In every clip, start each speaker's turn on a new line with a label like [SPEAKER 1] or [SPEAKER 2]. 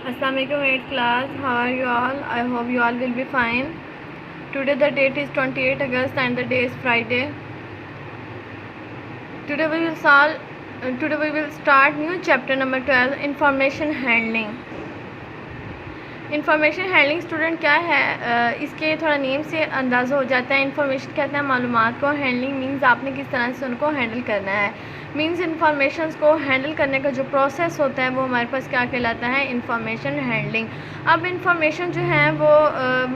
[SPEAKER 1] Assalamualaikum 8th class. How are you all? I hope you all will be fine. Today the date is 28 August and the day is Friday. Today we will start new chapter number 12, information handling. Information handling student क्या है, इसके थोड़ा name से अंदाज़ा हो जाता है। Information कहते हैं मालूमात को, हैंडलिंग मीन्स आपने किस तरह से उनको हैंडल करना है। मीन्स इंफॉर्मेशन को हैंडल करने का जो प्रोसेस होता है वो हमारे पास क्या कहलाता है, इंफॉर्मेशन हैंडलिंग। अब इंफॉर्मेशन जो है वो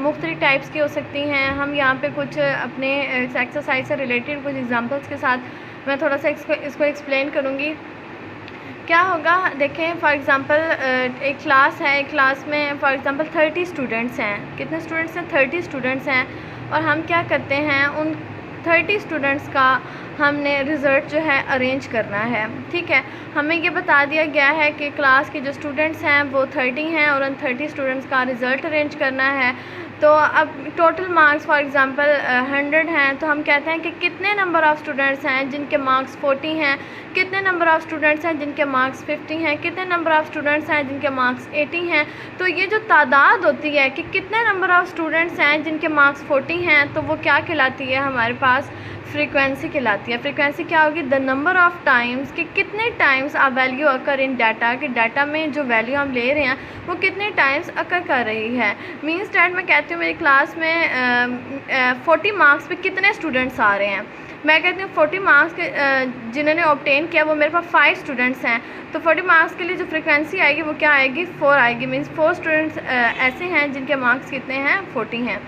[SPEAKER 1] मुख्तलिफ टाइप्स की हो सकती हैं। हम यहाँ पे कुछ अपने एक्सरसाइज से रिलेटेड कुछ एग्जांपल्स के साथ मैं थोड़ा सा इसको एक्सप्लेन करूँगी। क्या होगा, देखें फॉर एग्ज़ाम्पल एक क्लास है, एक क्लास में फॉर एग्ज़ाम्पल 30 स्टूडेंट्स हैं। कितने स्टूडेंट्स हैं? 30 स्टूडेंट्स हैं। और हम क्या करते हैं, उन 30 स्टूडेंट्स का हमने रिज़ल्ट जो है अरेंज करना है। ठीक है, हमें ये बता दिया गया है कि क्लास के जो स्टूडेंट्स हैं वो 30 हैं और उन 30 स्टूडेंट्स का रिज़ल्ट अरेंज करना है। तो अब टोटल मार्क्स फॉर एग्ज़ाम्पल 100 हैं, तो हम कहते हैं कि कितने नंबर ऑफ़ स्टूडेंट्स हैं जिनके मार्क्स 40 हैं, कितने नंबर ऑफ़ स्टूडेंट्स हैं जिनके मार्क्स 50 हैं, कितने नंबर ऑफ़ स्टूडेंट्स हैं जिनके मार्क्स 80 हैं। तो ये जो तादाद होती है कि कितने नंबर ऑफ़ स्टूडेंट्स हैं जिनके मार्क्स 40 हैं, तो वो क्या कहलाती है, हमारे पास फ्रीक्वेंसी कहलाती है। फ्रीक्वेंसी क्या होगी, द नंबर ऑफ़ टाइम्स, कि कितने टाइम्स आ वैल्यू अकर इन डाटा, कि डाटा में जो वैल्यू हम ले रहे हैं वो कितने टाइम्स अकर कर रही है। मीन्स डैट मैं कहती हूँ मेरी क्लास में 40 मार्क्स पे कितने स्टूडेंट्स आ रहे हैं। मैं कहती हूँ 40 मार्क्स के जिन्होंने ऑब्टेन किया वो मेरे पास 5 स्टूडेंट्स हैं। तो 40 मार्क्स के लिए जो फ्रीक्वेंसी आएगी वो क्या आएगी, 4 आएगी। मीन्स 4 स्टूडेंट्स ऐसे हैं जिनके मार्क्स कितने हैं, 40 हैं।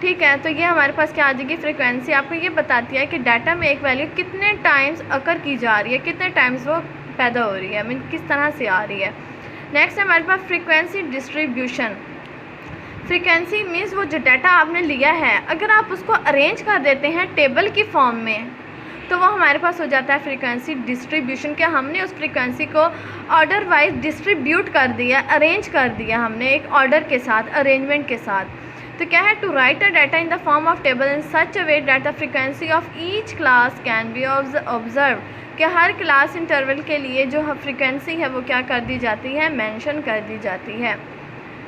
[SPEAKER 1] ठीक है, तो ये हमारे पास क्या आ जाएगी, फ्रीक्वेंसी आपको ये बताती है कि डाटा में एक वैल्यू कितने टाइम्स अकर की जा रही है, कितने टाइम्स वो पैदा हो रही है, मीन किस तरह से आ रही है। नेक्स्ट है हमारे पास फ्रीक्वेंसी डिस्ट्रीब्यूशन। फ्रीक्वेंसी मीन्स वो जो डाटा आपने लिया है अगर आप उसको अरेंज कर देते हैं टेबल की फॉर्म में तो वो हमारे पास हो जाता है फ्रीक्वेंसी डिस्ट्रीब्यूशन। क्या हमने उस फ्रीक्वेंसी को ऑर्डर वाइज डिस्ट्रीब्यूट कर दिया, अरेंज कर दिया हमने एक ऑर्डर के साथ, अरेंजमेंट के साथ। तो क्या है, to write a data in the form of table in such a way that the frequency of each class can be observe, कि हर क्लास इंटरवल के लिए जो फ्रीक्वेंसी है वो क्या कर दी जाती है, मेंशन कर दी जाती है।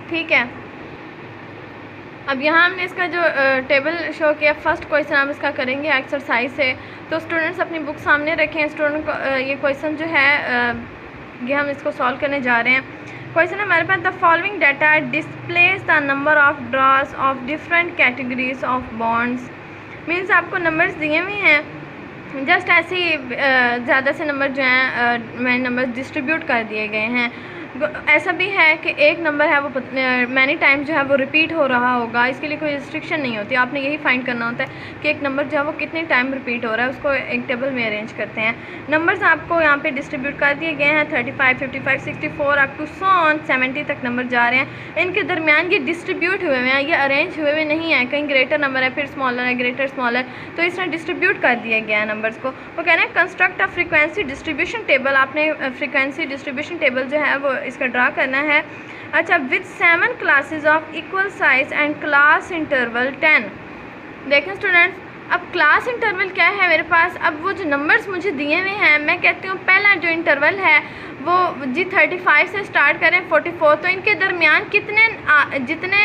[SPEAKER 1] ठीक है, अब यहाँ हमने इसका जो टेबल शो किया, फर्स्ट क्वेश्चन हम इसका करेंगे एक्सरसाइज से। तो स्टूडेंट्स अपनी बुक सामने रखें। स्टूडेंट को ये क्वेश्चन जो है ये हम इसको सॉल्व करने जा रहे हैं। क्वेश्चन हमारे पास, the following data displays the number of draws of different categories of bonds. Means आपको नंबर्स दिए हुए हैं, जस्ट ऐसे ही ज़्यादा से नंबर जो हैं मैंने नंबर डिस्ट्रीब्यूट कर दिए गए हैं। ऐसा भी है कि एक नंबर है वो मैनी टाइम जो है वो रिपीट हो रहा होगा, इसके लिए कोई रिस्ट्रिक्शन नहीं होती। आपने यही फाइंड करना होता है कि एक नंबर जो है वो कितने टाइम रिपीट हो रहा है, उसको एक टेबल में अरेंज करते हैं। नंबर्स आपको यहाँ पे डिस्ट्रीब्यूट कर दिए गए हैं, 35, 55, 64 अप टू 70 तक नंबर जा रहे हैं। इनके दरमियान ये डिस्ट्रीब्यूट हुए हुए हैं, ये अरेंज हुए हुए नहीं है। कहीं ग्रेटर नंबर है, फिर स्मॉलर है, ग्रेटर स्मॉलर, तो इस तरह डिस्ट्रीब्यूट कर दिया गया है नंबर्स को। वो कह रहे हैं construct a frequency distribution table. आपने फ्रीक्वेंसी डिस्ट्रीब्यूशन टेबल जो है वो इसका ड्रा करना है। अच्छा, with 7 classes of equal size and class interval 10। देखें स्टूडेंट्स, अब क्लास इंटरवल क्या है मेरे पास, अब वो जो नंबर्स मुझे दिए हुए हैं, मैं कहती हूँ पहला जो इंटरवल है वो जी 35 से स्टार्ट करें 44, तो इनके दरमियान कितने जितने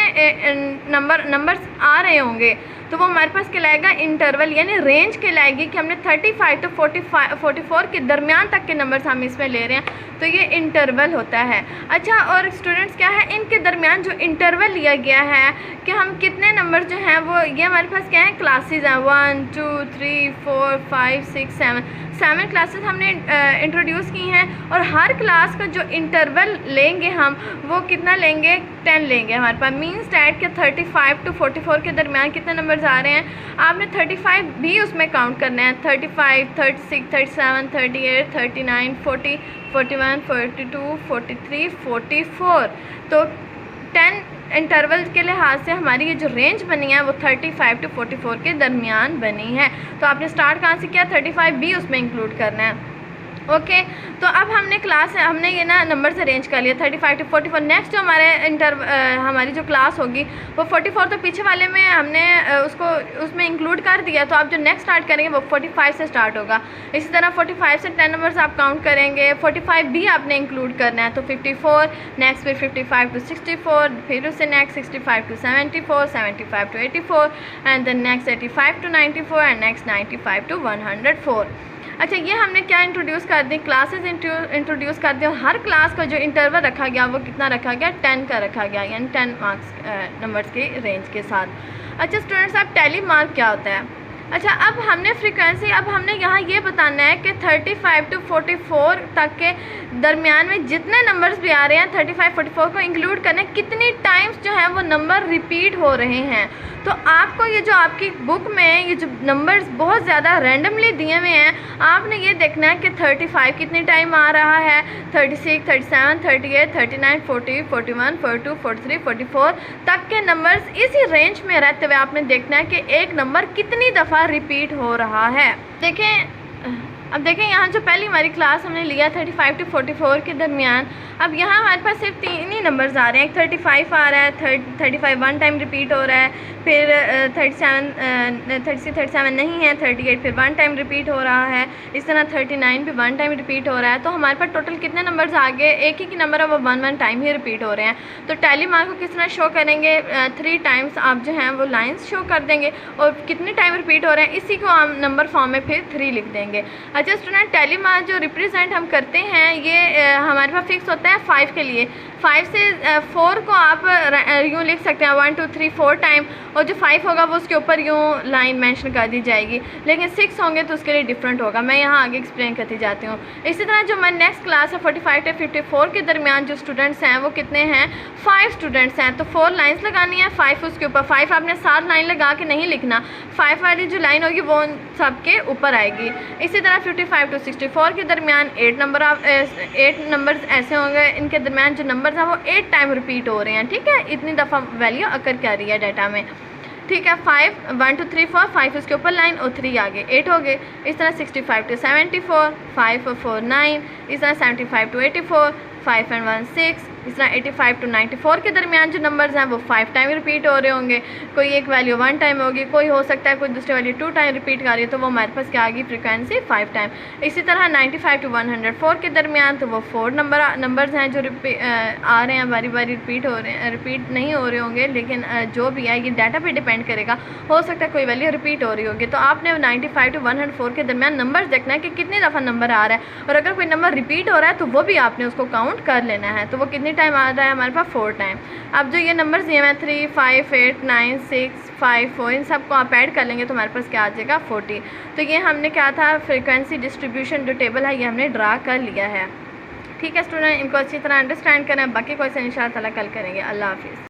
[SPEAKER 1] नंबर्स आ रहे होंगे तो वो हमारे पास कहलाएगा इंटरवल, यानी रेंज कहलाएगी कि हमने 35 तो 44 के दरमियान तक के नंबर्स हम इसमें ले रहे हैं, तो ये इंटरवल होता है। अच्छा, और स्टूडेंट्स क्या है, इनके दरमियान जो इंटरवल लिया गया है कि हम कितने नंबर जो हैं वो, ये हमारे पास क्या है, क्लासेस हैं 1 2 3 4 5 6 7 क्लासेस हमने इंट्रोड्यूस की हैं। और हर क्लास का जो इंटरवल लेंगे हम वो कितना लेंगे, 10 लेंगे हमारे पास। मीन्स डैट के 35 to 44 के दरमियान कितने नंबर्स आ रहे हैं, आपने 35 भी उसमें काउंट करना है। 35, 36, 37, 38, 39, 40, 41, 42, 43, 44। तो 10 इंटरवल के लिहाज से हमारी ये जो रेंज बनी है वो 35 to 44 के दरमियान बनी है। तो आपने स्टार्ट कहाँ से किया, 35 भी उसमें इंक्लूड करना है। ओके तो अब हमने ये ना नंबर अरेंज कर लिया 35 to 44। नेक्स्ट जो हमारी जो क्लास होगी वो 44, तो पीछे वाले में हमने उसमें इंक्लूड कर दिया। तो आप जो नेक्स्ट स्टार्ट करेंगे वो 45 से स्टार्ट होगा। इसी तरह 45 से 10 नंबर्स आप काउंट करेंगे, 45 भी आपने इंक्लूड करना है। तो 54, नेक्स्ट फिर 55 to 64, फिर उससे next 65 to 74, 75 to 84 and then next 85 to 94 and next 95 to 104। अच्छा, ये हमने क्या इंट्रोड्यूस कर दी, क्लासेस इंट्रोड्यूस कर दी, और हर क्लास का जो इंटरवल रखा गया वो कितना रखा गया, 10 का रखा गया, यानी 10 मार्क्स नंबर्स के रेंज के साथ। अच्छा स्टूडेंट्स, अब टैली मार्क क्या होता है? अच्छा, अब हमने फ्रीक्वेंसी, अब हमने यहाँ ये बताना है कि 35 to 44 तक के दरमियान में जितने नंबर्स भी आ रहे हैं 35 44 को इंक्लूड करने, कितनी टाइम्स जो है वो नंबर रिपीट हो रहे हैं। तो आपको ये जो आपकी बुक में ये जो नंबर्स बहुत ज़्यादा रैंडमली दिए हुए हैं, आपने ये देखना है कि 35 कितनी टाइम आ रहा है, 36, 37, 38, 39, 40, 41, 42, 43, 44 तक के नंबर्स इसी रेंज में रहते हुए आपने देखना है कि एक नंबर कितनी दफ़ा रिपीट हो रहा है। अब देखें यहाँ जो पहली हमारी क्लास हमने लिया 35 to 44 के दरमियान, अब यहाँ हमारे पास सिर्फ 3 ही नंबर्स आ रहे हैं। एक 35 आ रहा है, 35 1 टाइम रिपीट हो रहा है, फिर 37 नहीं है, 38 फिर 1 टाइम रिपीट हो रहा है, इस तरह 39 भी 1 टाइम रिपीट हो रहा है। तो हमारे पास टोटल कितने नंबर्स आ गए, एक ही की नंबर है वो 1 टाइम ही रिपीट हो रहे हैं। तो टैली मार्क को किस तरह शो करेंगे, 3 टाइम्स आप जो हैं वो लाइन्स शो कर देंगे, और कितने टाइम रिपीट हो रहे हैं इसी को हम नंबर फॉर्म में फिर 3 लिख देंगे। अच्छा स्टूडेंट, टैली मार्क जो रिप्रेजेंट हम करते हैं ये हमारे पास फिक्स होता है 5 के लिए। 5 से 4 को आप यूँ लिख सकते हैं 1 2 3 4 टाइम, और जो 5 होगा वो उसके ऊपर यूँ लाइन मेंशन कर दी जाएगी। लेकिन 6 होंगे तो उसके लिए डिफरेंट होगा, मैं यहाँ आगे एक्सप्लेन करती जाती हूँ। इसी तरह जो हमारी नेक्स्ट क्लास है 45 से 54 के दरमियान जो स्टूडेंट्स हैं वो कितने हैं, 5 स्टूडेंट्स हैं। तो 4 लाइन्स लगानी है, 5 उसके ऊपर। 5 आपने 7 लाइन लगा के नहीं लिखना, 5 वाली जो लाइन होगी वो सब के ऊपर आएगी। इसी तरह 55 to 64 के दरमियान 8 नंबर्स ऐसे होंगे, इनके दरमियान जो नंबर्स हैं वो 8 टाइम रिपीट हो रहे हैं। ठीक है, इतनी दफ़ा वैल्यू अकर कर रही है डाटा में। ठीक है, 5 1 2 3 4, 5 उसके ऊपर लाइन और 3 आगे 8 हो गए। इस तरह 65 to 74, 5 और 4 9, इस तरह 75 to 84, 5 and 1 6, इस तरह 85 to 94 के दरमियान जो नंबर्स हैं वो 5 टाइम रिपीट हो रहे होंगे। कोई एक वैल्यू 1 टाइम होगी, कोई हो सकता है कोई दूसरी वैल्यू 2 टाइम रिपीट कर रही है, तो वो हमारे पास क्या आ गई, फ्रीक्वेंसी 5 टाइम। इसी तरह 95 to 104 के दरमियान तो वो 4 नंबर्स हैं जो आ रहे हैं, बारी बारी रिपीट नहीं हो रहे होंगे, लेकिन जो भी है ये डाटा पे डिपेंड करेगा, हो सकता है कोई वैल्यू रिपीट हो रही होगी। तो आपने 95 to 104 के दरमियान नंबर्स देखना है कि कितनी दफ़ा नंबर आ रहा है, और अगर कोई नंबर रिपीट हो रहा है तो वो भी आपने उसको काउंट कर लेना है। तो वो कितनी टाइम आ रहा है हमारे पास, 4 टाइम। अब जो ये नंबर्स दिए हैं 3 5 8 9 6 5 4, इन सब को आप ऐड कर लेंगे तो हमारे पास क्या आ जाएगा, 40। तो ये हमने क्या था, फ्रीक्वेंसी डिस्ट्रीब्यूशन जो टेबल है ये हमने ड्रा कर लिया है। ठीक है स्टूडेंट, इनको अच्छी तरह अंडरस्टैंड करें, बाकी क्वेश्चन इंशाअल्लाह ताला कल करेंगे। अल्लाह हाफिज़।